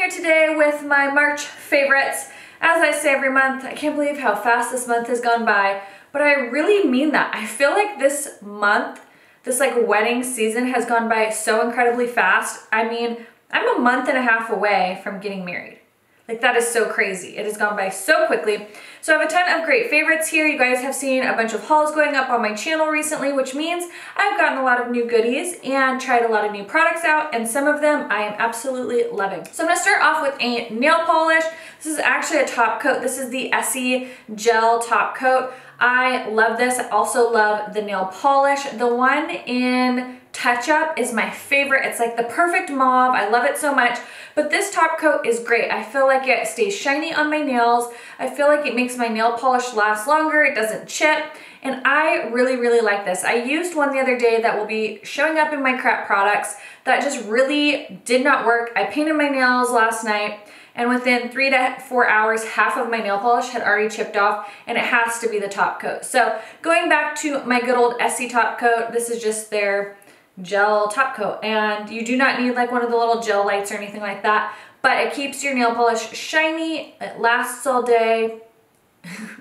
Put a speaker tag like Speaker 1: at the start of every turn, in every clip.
Speaker 1: here today with my March favorites. As I say every month, I can't believe how fast this month has gone by, but I really mean that. I feel like this month, this like wedding season has gone by so incredibly fast. I mean, I'm a month and a half away from getting married. Like that is so crazy. It has gone by so quickly. So I have a ton of great favorites here. You guys have seen a bunch of hauls going up on my channel recently, which means I've gotten a lot of new goodies and tried a lot of new products out, and some of them I am absolutely loving. So I'm gonna start off with a nail polish. This is actually a top coat. This is the Essie Gel Top Coat. I love this. I also love the nail polish. The one in Touch Up is my favorite. It's like the perfect mauve. I love it so much. But this top coat is great. I feel like it stays shiny on my nails. I feel like it makes my nail polish last longer. It doesn't chip. And I really, really like this. I used one the other day that will be showing up in my crap products that just really did not work. I painted my nails last night, and within 3 to 4 hours, half of my nail polish had already chipped off, and it has to be the top coat. So going back to my good old Essie top coat, this is just their gel top coat, and you do not need like one of the little gel lights or anything like that, but it keeps your nail polish shiny. It lasts all day.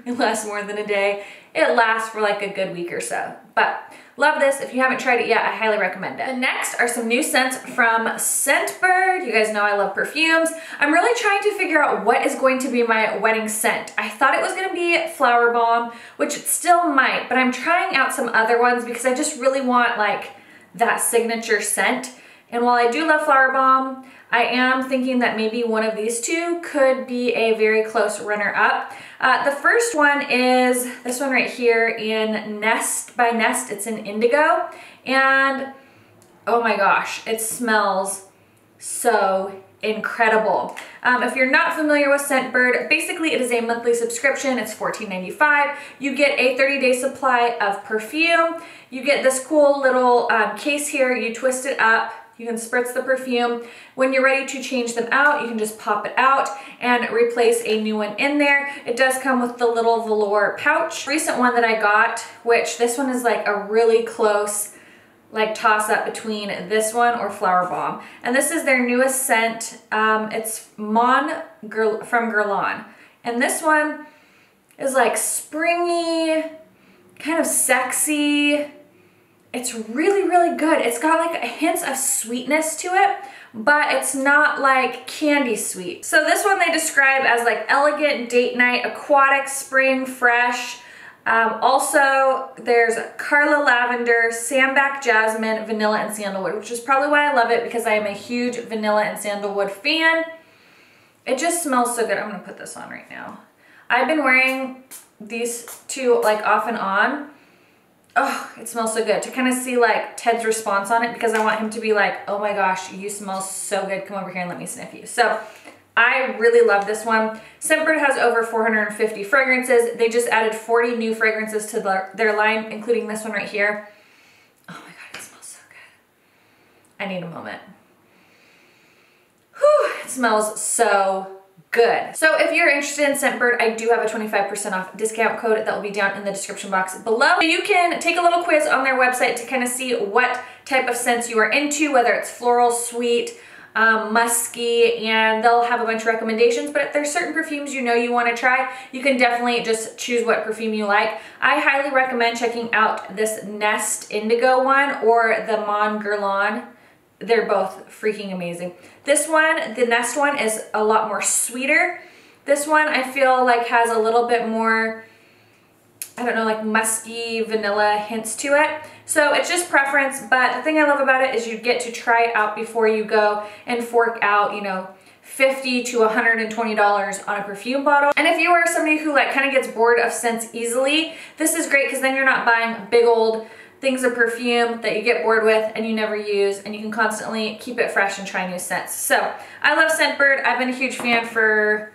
Speaker 1: It lasts more than a day. It lasts for like a good week or so, but love this. If you haven't tried it yet, I highly recommend it. And next are some new scents from Scentbird. You guys know I love perfumes. I'm really trying to figure out what is going to be my wedding scent. I thought it was gonna be Flower Bomb, which it still might, but I'm trying out some other ones because I just really want like that signature scent. And while I do love Flower Bomb, I am thinking that maybe one of these two could be a very close runner-up. The first one is this one right here in Nest by Nest. It's in Indigo, and oh my gosh, it smells so incredible. If you're not familiar with Scentbird, basically it is a monthly subscription. It's $14.95. You get a 30-day supply of perfume. You get this cool little case here. You twist it up. You can spritz the perfume. When you're ready to change them out, you can just pop it out and replace a new one in there. It does come with the little velour pouch. Recent one that I got, which this one is like a really close like toss up between this one or Flower Bomb. And this is their newest scent. It's from Guerlain. And this one is like springy, kind of sexy. It's really, really good. It's got like hints of sweetness to it, but it's not like candy sweet. So this one they describe as like elegant date night, aquatic, spring, fresh. Also, there's Carla Lavender, Sambac Jasmine, Vanilla, and Sandalwood, which is probably why I love it, because I am a huge Vanilla and Sandalwood fan. It just smells so good. I'm gonna put this on right now. I've been wearing these two like off and on. Oh, it smells so good. To kind of see like Ted's response on it, because I want him to be like, oh my gosh, you smell so good. Come over here and let me sniff you. So I really love this one. Scentbird has over 450 fragrances. They just added 40 new fragrances to their line, including this one right here. Oh my God, it smells so good. I need a moment. Whew, it smells so good. So if you're interested in Scentbird, I do have a 25% off discount code that will be down in the description box below. So you can take a little quiz on their website to kind of see what type of scents you are into, whether it's floral, sweet, musky, and they'll have a bunch of recommendations. But if there's certain perfumes you know you want to try, you can definitely just choose what perfume you like. I highly recommend checking out this Nest Indigo one or the Mon Guerlain. They're both freaking amazing. This one, the Nest one, is a lot more sweeter. This one I feel like has a little bit more, I don't know, like musky vanilla hints to it. So it's just preference, but the thing I love about it is you get to try it out before you go and fork out, you know, $50 to $120 on a perfume bottle. And if you are somebody who like kind of gets bored of scents easily, this is great, because then you're not buying big old things of perfume that you get bored with and you never use, and you can constantly keep it fresh and try new scents. So I love Scentbird. I've been a huge fan for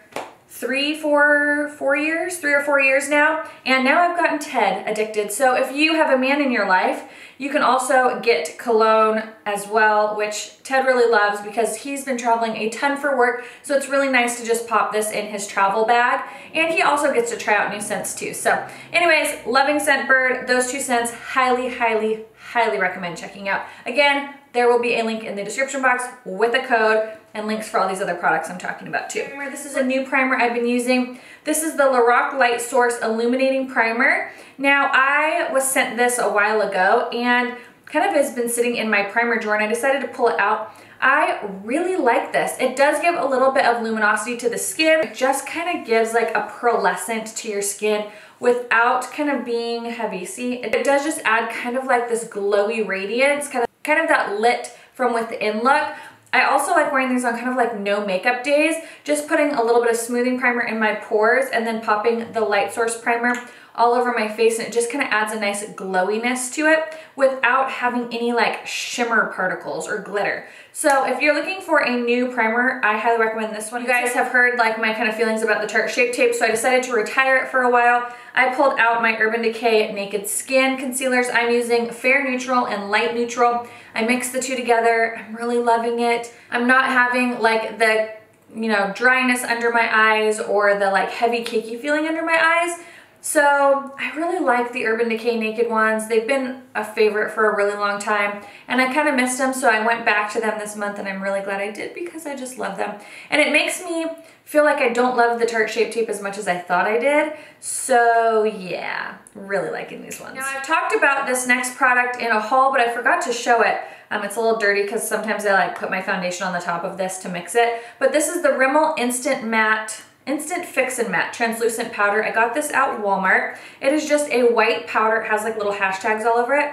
Speaker 1: 3 or 4 years now, and now I've gotten Ted addicted. So if you have a man in your life, you can also get cologne as well, which Ted really loves because he's been traveling a ton for work. So it's really nice to just pop this in his travel bag, and he also gets to try out new scents too. So anyways, loving Scentbird. Those two scents, highly, highly, highly recommend checking out. Again, there will be a link in the description box with a code. and links for all these other products I'm talking about too. This is a new primer I've been using. This is the Lorac Light Source Illuminating Primer. Now, I was sent this a while ago and kind of has been sitting in my primer drawer, and I decided to pull it out. I really like this. It does give a little bit of luminosity to the skin. It just kind of gives like a pearlescent to your skin without kind of being heavy. See, it does just add kind of like this glowy radiance, kind of that lit from within look. I also like wearing these on kind of like no makeup days, just putting a little bit of smoothing primer in my pores and then popping the Light Source primer all over my face, and it just kind of adds a nice glowiness to it without having any like shimmer particles or glitter. So if you're looking for a new primer, I highly recommend this one. You guys have heard like my kind of feelings about the Tarte Shape Tape, so I decided to retire it for a while. I pulled out my Urban Decay Naked Skin concealers. I'm using Fair Neutral and Light Neutral. I mixed the two together. I'm really loving it. I'm not having like the, you know, dryness under my eyes or the like heavy cakey feeling under my eyes. So I really like the Urban Decay Naked ones. They've been a favorite for a really long time, and I kind of missed them, so I went back to them this month, and I'm really glad I did because I just love them. And it makes me feel like I don't love the Tarte Shape Tape as much as I thought I did. So yeah, really liking these ones. Now, I've talked about this next product in a haul, but I forgot to show it. It's a little dirty because sometimes I like put my foundation on the top of this to mix it. But this is the Rimmel Instant Fix and Matte Translucent Powder. I got this at Walmart. It is just a white powder. It has like little hashtags all over it.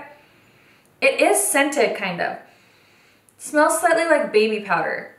Speaker 1: It is scented, kind of. It smells slightly like baby powder.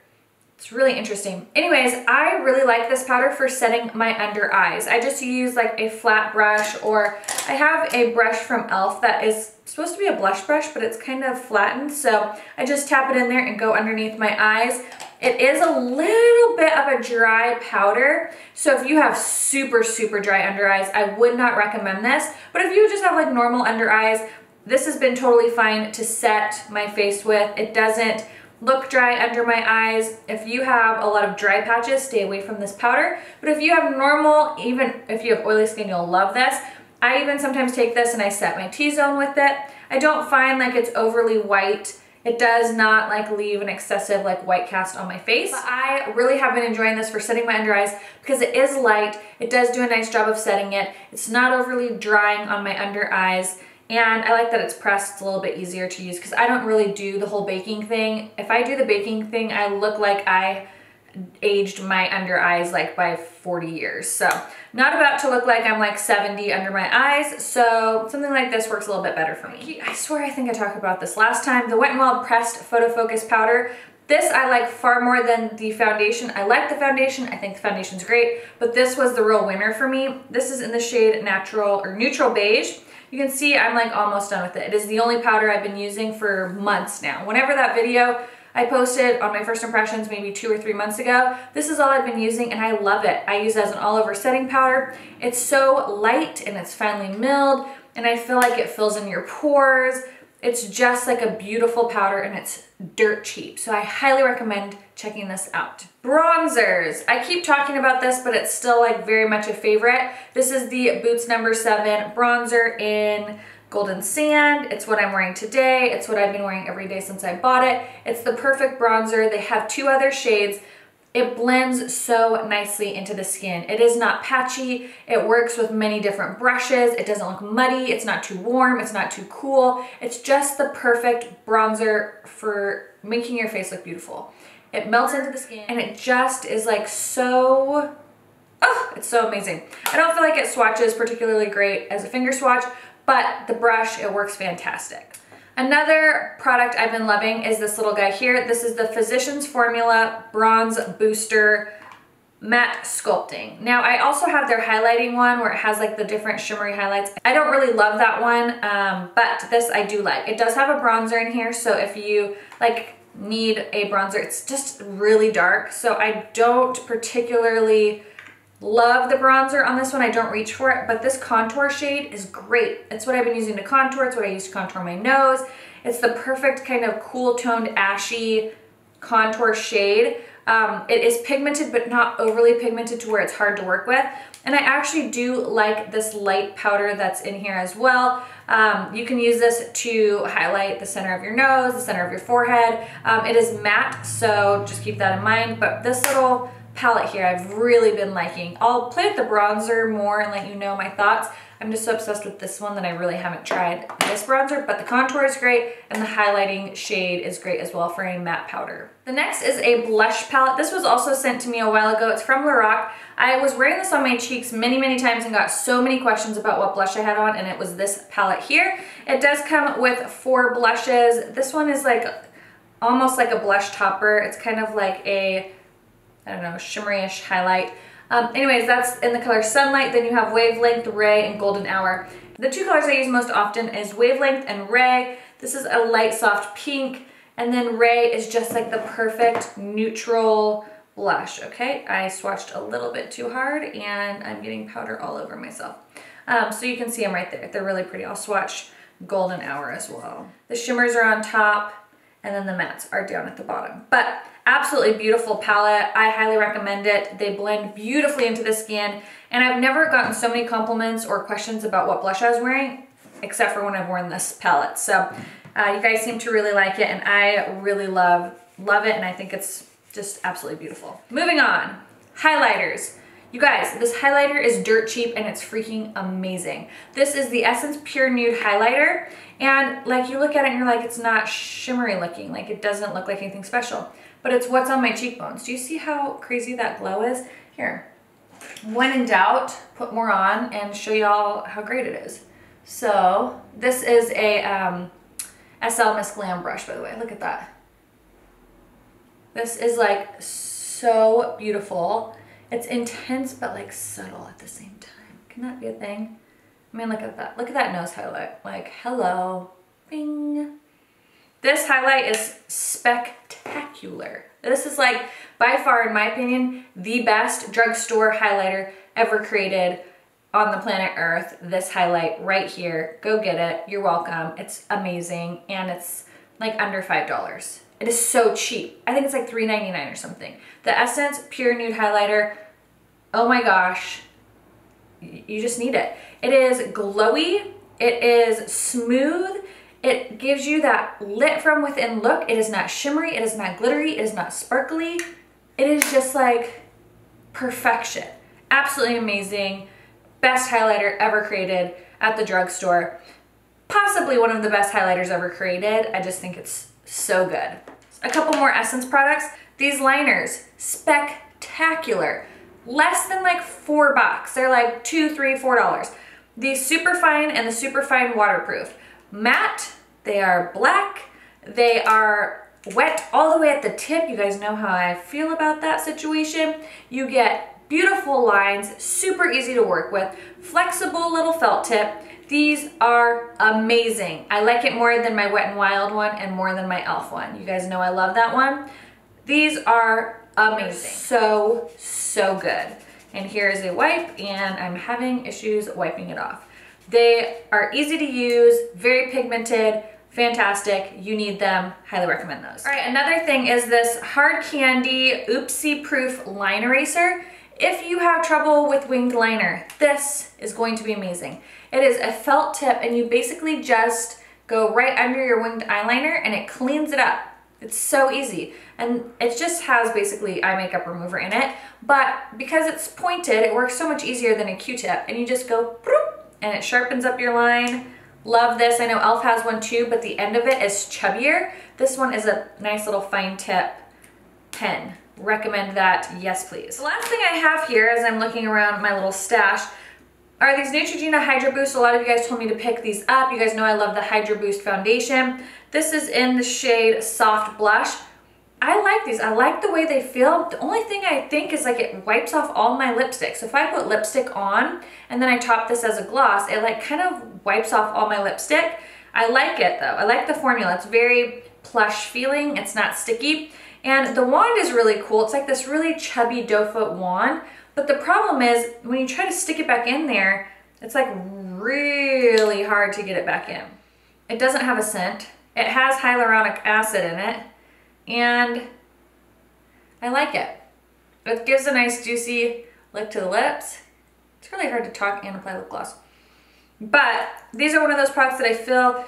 Speaker 1: It's really interesting. Anyways, I really like this powder for setting my under eyes. I just use like a flat brush, or I have a brush from e.l.f. that is supposed to be a blush brush, but it's kind of flattened. So I just tap it in there and go underneath my eyes. It is a little bit of a dry powder, so if you have super, super dry under eyes, I would not recommend this. But if you just have like normal under eyes, this has been totally fine to set my face with. It doesn't look dry under my eyes. If you have a lot of dry patches, stay away from this powder. But if you have normal, even if you have oily skin, you'll love this. I even sometimes take this and I set my T-zone with it. I don't find like it's overly white. It does not like leave an excessive like white cast on my face. But I really have been enjoying this for setting my under eyes because it is light. It does do a nice job of setting it. It's not overly drying on my under eyes. And I like that it's pressed. It's a little bit easier to use because I don't really do the whole baking thing. If I do the baking thing, I look like I aged my under eyes like by 40 years. So not about to look like I'm like 70 under my eyes. So something like this works a little bit better for me. I swear I think I talked about this last time. The Wet n Wild Pressed Photo Focus Powder. This I like far more than the foundation. I like the foundation. I think the foundation's great, but this was the real winner for me. This is in the shade Natural or Neutral Beige. You can see I'm like almost done with it. It is the only powder I've been using for months now. Whenever that video I posted on my first impressions maybe 2 or 3 months ago, this is all I've been using and I love it. I use it as an all over setting powder. It's so light and it's finely milled and I feel like it fills in your pores. It's just like a beautiful powder and it's dirt cheap. So I highly recommend checking this out. Bronzers. I keep talking about this, but it's still like very much a favorite. This is the Boots No. 7 bronzer in Golden Sand. It's what I'm wearing today. It's what I've been wearing every day since I bought it. It's the perfect bronzer. They have 2 other shades. It blends so nicely into the skin. It is not patchy. It works with many different brushes. It doesn't look muddy. It's not too warm. It's not too cool. It's just the perfect bronzer for making your face look beautiful. It melts into the skin and it just is like so, oh, it's so amazing. I don't feel like it swatches particularly great as a finger swatch, but the brush, it works fantastic. Another product I've been loving is this little guy here. This is the Physicians Formula Bronze Booster Matte Sculpting. Now, I also have their highlighting one where it has like the different shimmery highlights. I don't really love that one, but this I do like. It does have a bronzer in here, so if you like need a bronzer, it's just really dark, so I don't particularly love the bronzer on this one. I don't reach for it, but this contour shade is great. It's what I've been using to contour. It's what I use to contour my nose. It's the perfect kind of cool toned ashy contour shade. It is pigmented, but not overly pigmented to where it's hard to work with. And I actually do like this light powder that's in here as well. You can use this to highlight the center of your nose, the center of your forehead. It is matte, so just keep that in mind. But this little palette here I've really been liking. I'll play with the bronzer more and let you know my thoughts. I'm just so obsessed with this one that I really haven't tried this bronzer, but the contour is great and the highlighting shade is great as well for a matte powder. The next is a blush palette. This was also sent to me a while ago. It's from Lorac. I was wearing this on my cheeks many times and got so many questions about what blush I had on, and it was this palette here. It does come with 4 blushes. This one is like almost like a blush topper. It's kind of like a, I don't know, shimmery-ish highlight. Anyways, that's in the color Sunlight. Then you have Wavelength, Ray, and Golden Hour. The 2 colors I use most often is Wavelength and Ray. This is a light soft pink, and then Ray is just like the perfect neutral blush, okay? I swatched a little bit too hard and I'm getting powder all over myself. So you can see them right there. They're really pretty. I'll swatch Golden Hour as well. The shimmers are on top and then the mattes are down at the bottom. But absolutely beautiful palette. I highly recommend it. They blend beautifully into the skin, and I've never gotten so many compliments or questions about what blush I was wearing, except for when I've worn this palette. So you guys seem to really like it, and I really love it, and I think it's just absolutely beautiful. Moving on, highlighters. You guys, this highlighter is dirt cheap and it's freaking amazing. This is the Essence Pure Nude Highlighter, and like you look at it and you're like, it's not shimmery looking, like it doesn't look like anything special, but it's what's on my cheekbones. Do you see how crazy that glow is? Here, when in doubt, put more on and show y'all how great it is. So this is a SL Miss Glam brush, by the way. Look at that. This is like so beautiful. It's intense, but like subtle at the same time. Can that be a thing? I mean, look at that. Look at that nose highlight. Like, hello, bing. This highlight is spectacular. This is like, by far, in my opinion, the best drugstore highlighter ever created on the planet Earth. This highlight right here. Go get it. You're welcome. It's amazing, and it's like under $5. It is so cheap. I think it's like $3.99 or something. The Essence Pure Nude Highlighter, oh my gosh, you just need it. It is glowy, it is smooth, it gives you that lit from within look. It is not shimmery, it is not glittery, it is not sparkly. It is just like perfection. Absolutely amazing. Best highlighter ever created at the drugstore. Possibly one of the best highlighters ever created. I just think it's so good. A couple more Essence products. These liners, spectacular. Less than like $4. They're like $2, $3, $4. The Superfine and the Superfine Waterproof. Matte, they are black, they are wet all the way at the tip. You guys know how I feel about that situation. You get beautiful lines, super easy to work with, flexible little felt tip. These are amazing. I like it more than my Wet n Wild one and more than my e.l.f. one. You guys know I love that one. These are amazing. So good. And here's a wipe, and I'm having issues wiping it off. They are easy to use, very pigmented, fantastic. You need them. Highly recommend those. All right, another thing is this Hard Candy Oopsy Proof Line Eraser. If you have trouble with winged liner, this is going to be amazing. It is a felt tip, and you basically just go right under your winged eyeliner and it cleans it up. It's so easy. And it just has basically eye makeup remover in it, but because it's pointed, it works so much easier than a Q-tip, and you just go and it sharpens up your line. Love this. I know e.l.f. has one too, but the end of it is chubbier. This one is a nice little fine tip pen. Recommend that, yes please. The last thing I have here as I'm looking around my little stash are these Neutrogena Hydro Boost. A lot of you guys told me to pick these up. You guys know I love the Hydro Boost foundation. This is in the shade Soft Blush. I like these. I like the way they feel. The only thing I think is like it wipes off all my lipstick. So if I put lipstick on and then I top this as a gloss, it like kind of wipes off all my lipstick. I like it though. I like the formula. It's very plush feeling. It's not sticky. And the wand is really cool. It's like this really chubby doe foot wand. But the problem is when you try to stick it back in there, it's like really hard to get it back in. It doesn't have a scent. It has hyaluronic acid in it. And I like it. It gives a nice juicy lick to the lips. It's really hard to talk and apply lip gloss. But these are one of those products that I feel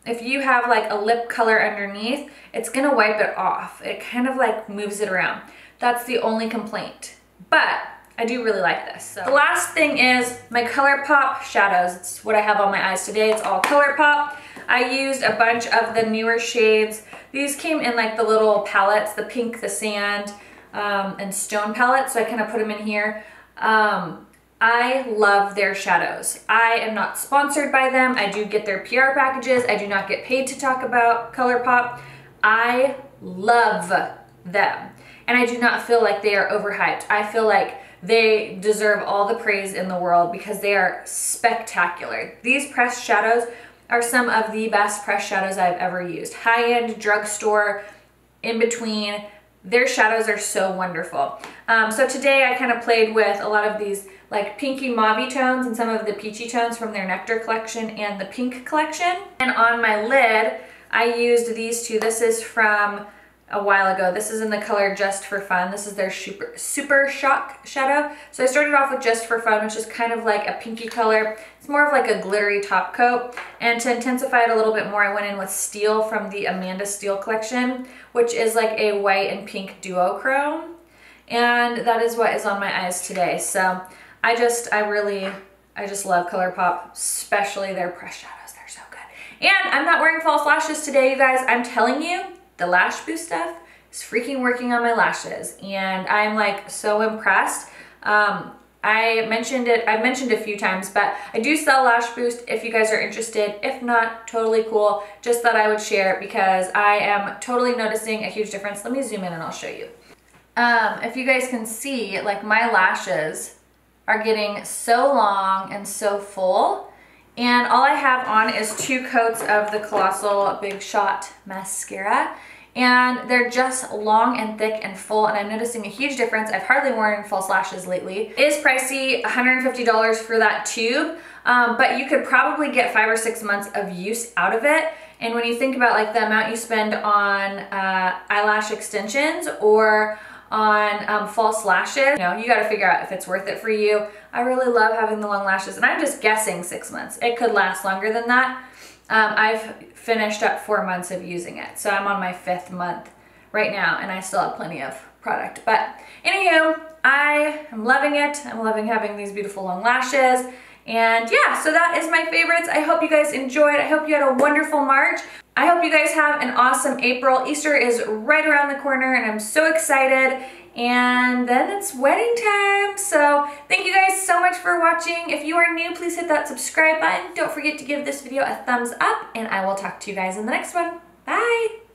Speaker 1: if you have like a lip color underneath, it's gonna wipe it off. It kind of like moves it around. That's the only complaint. But I do really like this. So the last thing is my Colourpop shadows. It's what I have on my eyes today. It's all Colourpop. I used a bunch of the newer shades. These came in like the little palettes, the pink, the sand, and stone palette. So I kind of put them in here. I love their shadows. I am not sponsored by them. I do get their PR packages. I do not get paid to talk about Colourpop. I love them. And I do not feel like they are overhyped. I feel like they deserve all the praise in the world because they are spectacular. These pressed shadows are some of the best pressed shadows I've ever used. High-end, drugstore, in between. Their shadows are so wonderful. So today I kind of played with a lot of these like pinky mauve tones and some of the peachy tones from their Nectar collection and the pink collection. And on my lid, I used these two. This is from a while ago. This is in the color Just for Fun. This is their Super Shock shadow. So I started off with Just for Fun, which is kind of like a pinky color. It's more of like a glittery top coat. And to intensify it a little bit more, I went in with Steel from the Amanda Steel collection, which is like a white and pink duochrome. And that is what is on my eyes today. So I just love Colourpop, especially their pressed shadows. They're so good. And I'm not wearing false lashes today, you guys. I'm telling you, the Lash Boost stuff is freaking working on my lashes, and I'm like so impressed. I've mentioned a few times, but I do sell Lash Boost if you guys are interested. If not, totally cool. Just thought I would share it because I am totally noticing a huge difference. Let me zoom in and I'll show you. If you guys can see, like my lashes are getting so long and so full. And all I have on is 2 coats of the Colossal Big Shot mascara. And they're just long and thick and full, and I'm noticing a huge difference. I've hardly worn false lashes lately. It is pricey, $150 for that tube, but you could probably get 5 or 6 months of use out of it. And when you think about like the amount you spend on eyelash extensions or on false lashes, you know, you gotta figure out if it's worth it for you. I really love having the long lashes, and I'm just guessing 6 months. It could last longer than that. I've finished up 4 months of using it, so I'm on my 5th month right now, and I still have plenty of product. But anywho, I am loving it. I'm loving having these beautiful long lashes. And yeah, so that is my favorites. I hope you guys enjoyed. I hope you had a wonderful March. I hope you guys have an awesome April. Easter is right around the corner, and I'm so excited. And then it's wedding time. So thank you guys so much for watching. If you are new, please hit that subscribe button. Don't forget to give this video a thumbs up, and I will talk to you guys in the next one. Bye.